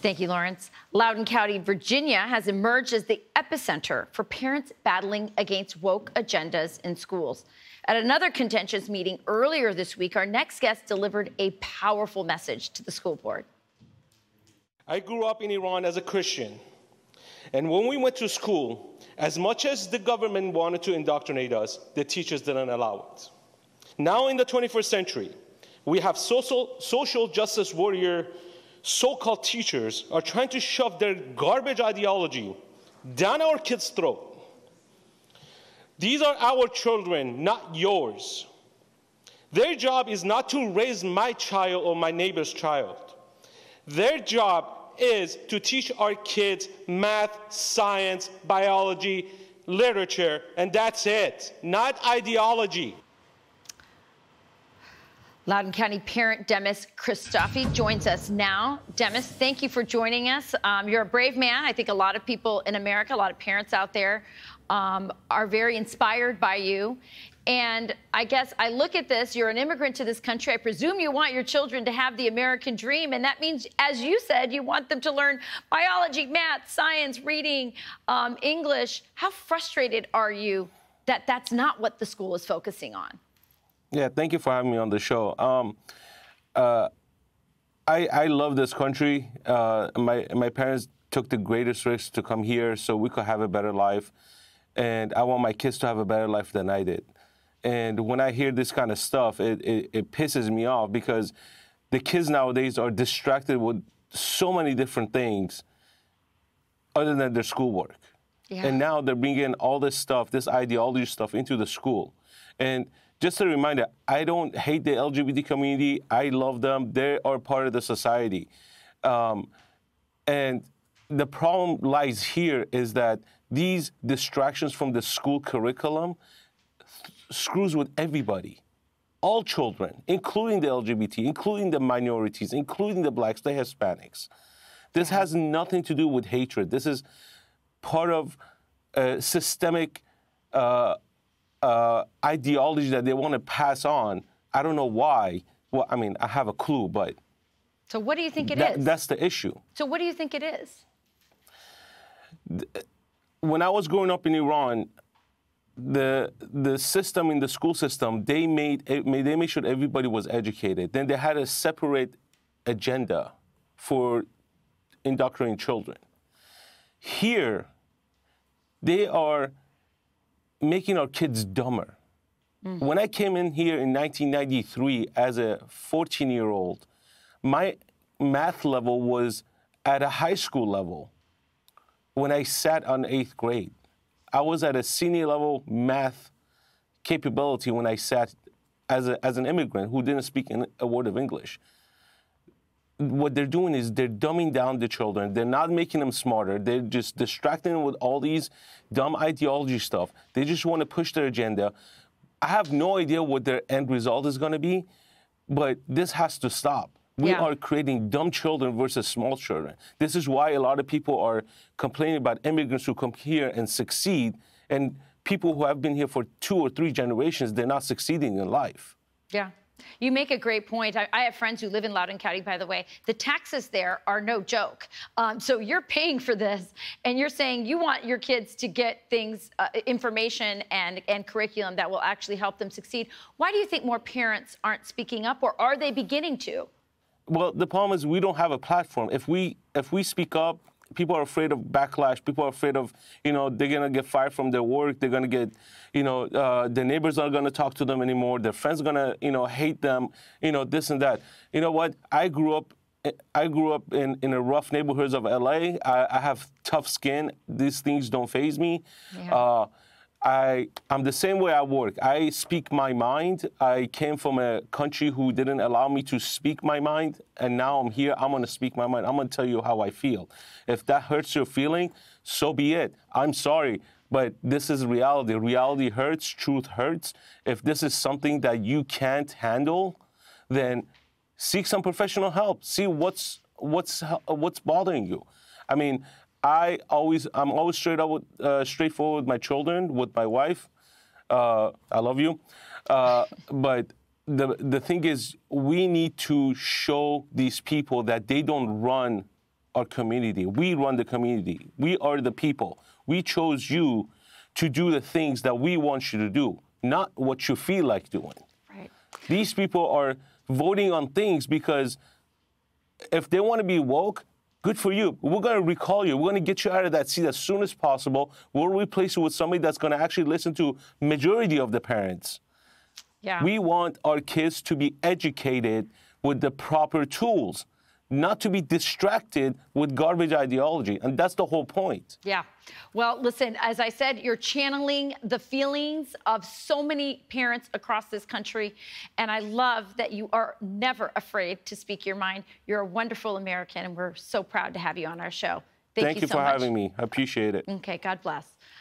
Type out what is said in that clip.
Thank you, Lawrence. Loudoun County, Virginia has emerged as the epicenter for parents battling against woke agendas in schools. At another contentious meeting earlier this week, our next guest delivered a powerful message to the school board. I grew up in Iran as a Christian. And when we went to school, as much as the government wanted to indoctrinate us, the teachers didn't allow it. Now in the 21st century, we have social justice warrior so-called teachers are trying to shove their garbage ideology down our kids' throat. These are our children, not yours. Their job is not to raise my child or my neighbor's child. Their job is to teach our kids math, science, biology, literature, and that's it, not ideology. Loudoun County parent Dimis Christophy joins us now. Dimis, thank you for joining us. You're a brave man. I think a lot of people in America, a lot of parents out there are very inspired by you. And I guess I look at this, you're an immigrant to this country. I presume you want your children to have the American dream. And that means, as you said, you want them to learn biology, math, science, reading, English. How frustrated are you that that's not what the school is focusing on? Yeah, thank you for having me on the show. I love this country. My parents took the greatest risk to come here so we could have a better life. And I want my kids to have a better life than I did. And when I hear this kind of stuff, it pisses me off because the kids nowadays are distracted with so many different things other than their schoolwork. Yeah. And now they're bringing all this stuff, this ideology stuff into the school. And just a reminder, I don't hate the LGBT community. I love them. They are part of the society. And the problem lies here is that these distractions from the school curriculum screws with everybody, all children, including the LGBT, including the minorities, including the blacks, the Hispanics. This has nothing to do with hatred. This is part of a systemic ideology that they want to pass on. I don't know why. Well, I mean, I have a clue, but... So what do you think it is? That's the issue. So what do you think it is? When I was growing up in Iran, the system in the school system, they made sure everybody was educated. Then they had a separate agenda for indoctrinating children. Here, they are making our kids dumber. Mm-hmm. When I came in here in 1993 as a 14-year-old, my math level was at a high school level when I sat on 8th grade. I was at a senior level math capability when I sat as an immigrant who didn't speak a word of English. What they're doing is they're dumbing down the children. They're not making them smarter. They're just distracting them with all these dumb ideology stuff. They just want to push their agenda. I have no idea what their end result is going to be, but this has to stop. We are creating dumb children versus small children. This is why a lot of people are complaining about immigrants who come here and succeed, and people who have been here for 2 or 3 generations, they're not succeeding in life. Yeah. You make a great point. I have friends who live in Loudoun County, by the way. The taxes there are no joke. So you're paying for this, and you're saying you want your kids to get things, information and curriculum that will actually help them succeed. Why do you think more parents aren't speaking up, or are they beginning to? Well, the problem is we don't have a platform. If we speak up, people are afraid of backlash. People are afraid of, they're going to get fired from their work. They're going to get, their neighbors aren't going to talk to them anymore. Their friends are going to, hate them, this and that. You know what? I grew up in the rough neighborhoods of LA. I have tough skin. These things don't faze me. Yeah. I'm the same way I work. I speak my mind. I came from a country who didn't allow me to speak my mind, and now I'm here. I'm going to speak my mind. I'm going to tell you how I feel. If that hurts your feeling, so be it. I'm sorry, but this is reality. Reality hurts. Truth hurts. If this is something that you can't handle, then seek some professional help. See what's bothering you. I mean, I'm always straightforward with my children, with my wife. I love you. But the thing is, we need to show these people that they don't run our community. We run the community. We are the people. We chose you to do the things that we want you to do, not what you feel like doing. Right. These people are voting on things because if they want to be woke, good for you. We're going to recall you. We're going to get you out of that seat as soon as possible. We'll replace you with somebody that's going to actually listen to majority of the parents. Yeah. We want our kids to be educated with the proper tools, not to be distracted with garbage ideology. And that's the whole point. Yeah. Well, listen, as I said, you're channeling the feelings of so many parents across this country. And I love that you are never afraid to speak your mind. You're a wonderful American, and we're so proud to have you on our show. Thank you so for much. having me. I appreciate it. Okay, God bless.